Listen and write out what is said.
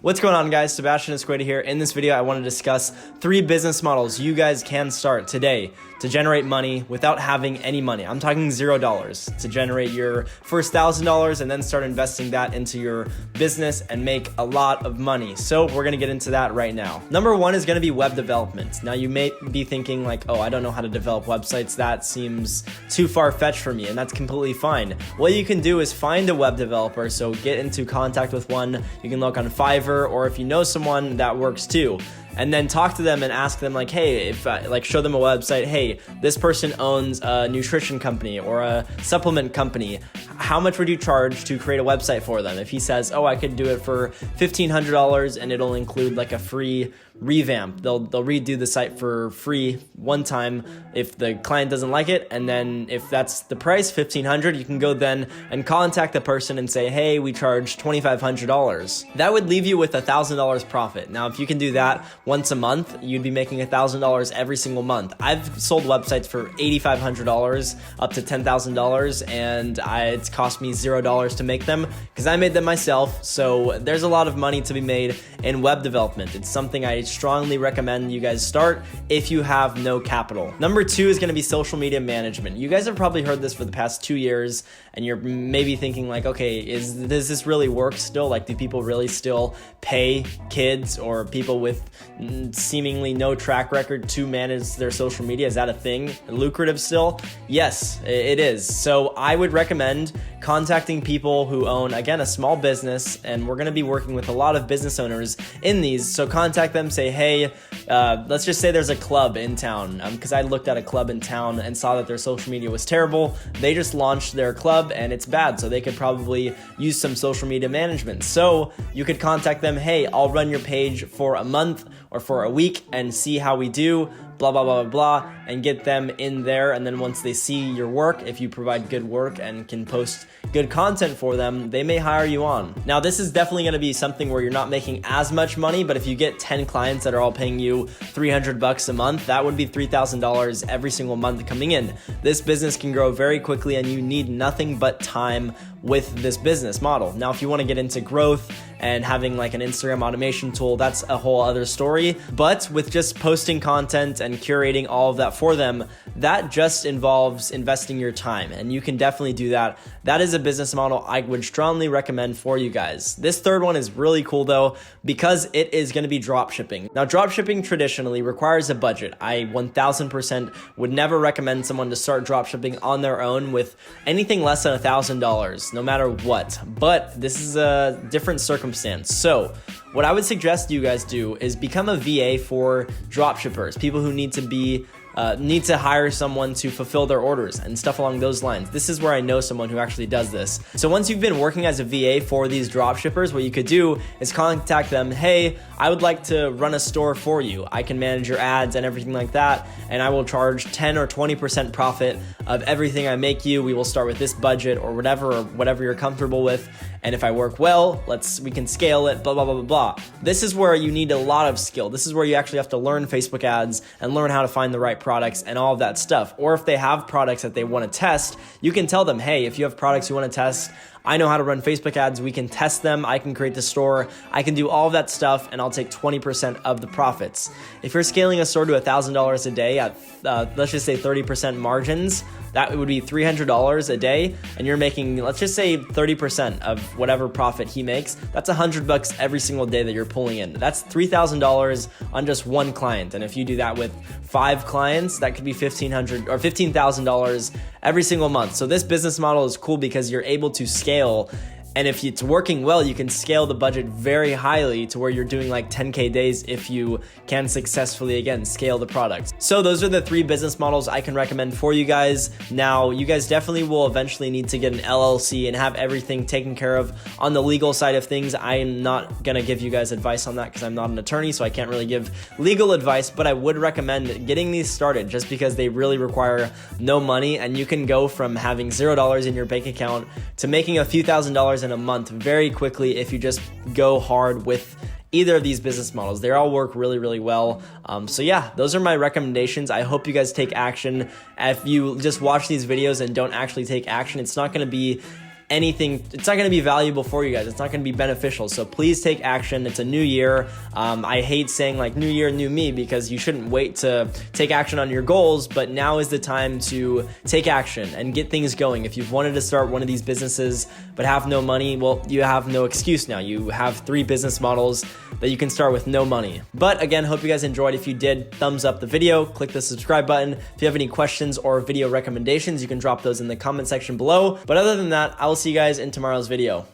What's going on, guys? Sebastian Escueda here. In this video, I want to discuss 3 business models you guys can start today to generate money without having any money. I'm talking $0 to generate your first $1,000 and then start investing that into your business and make a lot of money. So we're going to get into that right now. Number 1 is going to be web development. Now you may be thinking like, oh, I don't know how to develop websites. That seems too far-fetched for me, and that's completely fine. What you can do is find a web developer. So get into contact with one. You can look on Fiverr, or if you know someone, that works too. And then talk to them and ask them like, hey, if show them a website, hey, this person owns a nutrition company or a supplement company. How much would you charge to create a website for them? If he says, oh, I could do it for $1,500 and it'll include like a free revamp. They'll redo the site for free one time if the client doesn't like it, and then if that's the price, $1,500, you can go then and contact the person and say, hey, we charge $2,500. That would leave you with $1,000 profit. Now, if you can do that once a month, you'd be making $1,000 every single month. I've sold websites for $8,500 up to $10,000, and it's cost me $0 to make them because I made them myself. So there's a lot of money to be made in web development. It's something I strongly recommend you guys start if you have no capital. Number 2 is going to be social media management. You guys have probably heard this for the past 2 years, and you're maybe thinking like, okay, does this really work still? Like, do people really still pay kids or people with seemingly no track record to manage their social media? Is that a thing? Lucrative still? Yes, it is. So I would recommend contacting people who own, again, a small business, and we're going to be working with a lot of business owners in these. So contact them, say, hey, let's just say there's a club in town, because I looked at a club in town and saw that their social media was terrible. They just launched their club and it's bad, so they could probably use some social media management. So you could contact them, hey, I'll run your page for a month or for a week and see how we do, blah, blah, blah, blah, blah, and get them in there. And then once they see your work, if you provide good work and can post good content for them, they may hire you on. Now, this is definitely going to be something where you're not making as much money, but if you get 10 clients that are all paying you $300 a month, that would be $3,000 every single month coming in. This business can grow very quickly, and you need nothing but time with this business model. Now, if you want to get into growth and having like an Instagram automation tool, that's a whole other story. But with just posting content and curating all of that for them, that just involves investing your time, and you can definitely do that. That is a business model I would strongly recommend for you guys. This third one is really cool though, because it is going to be dropshipping. Now, dropshipping traditionally requires a budget. I 1000% would never recommend someone to start dropshipping on their own with anything less than $1,000, no matter what. But this is a different circumstance. So what I would suggest you guys do is become a VA for dropshippers, people who need to hire someone to fulfill their orders and stuff along those lines. This is where I know someone who actually does this. So once you've been working as a VA for these dropshippers, what you could do is contact them. Hey, I would like to run a store for you. I can manage your ads and everything like that, and I will charge 10 or 20% profit of everything I make you. We will start with this budget or whatever you're comfortable with. And if I work well, we can scale it, blah, blah, blah, blah, blah. This is where you need a lot of skill. This is where you actually have to learn Facebook ads and learn how to find the right products and all of that stuff. Or if they have products that they want to test, you can tell them, hey, if you have products you want to test, I know how to run Facebook ads. We can test them. I can create the store. I can do all of that stuff, and I'll take 20% of the profits. If you're scaling a store to $1,000 a day at, let's just say 30% margins, that would be $300 a day, and you're making, let's just say 30% of whatever profit he makes. That's $100 every single day that you're pulling in. That's $3,000 on just one client. And if you do that with 5 clients, that could be $1,500 or $15,000 every single month. So this business model is cool because you're able to scale. And if it's working well, you can scale the budget very highly to where you're doing like 10K days if you can successfully, again, scale the product. So those are the 3 business models I can recommend for you guys. Now, you guys definitely will eventually need to get an LLC and have everything taken care of on the legal side of things. I am not going to give you guys advice on that because I'm not an attorney, so I can't really give legal advice, but I would recommend getting these started just because they really require no money, and you can go from having $0 in your bank account to making a few $1,000s in a month very quickly if you just go hard with either of these business models. They all work really, really well. So yeah, those are my recommendations. I hope you guys take action. If you just watch these videos and don't actually take action, it's not going to be anything, it's not going to be valuable for you guys. It's not going to be beneficial. So please take action. It's a new year. I hate saying like new year, new me, because you shouldn't wait to take action on your goals, but now is the time to take action and get things going. If you've wanted to start one of these businesses but have no money, well, you have no excuse now. You have 3 business models that you can start with no money. But again, hope you guys enjoyed. If you did, thumbs up the video, click the subscribe button. If you have any questions or video recommendations, you can drop those in the comment section below. But other than that, I will see you guys in tomorrow's video.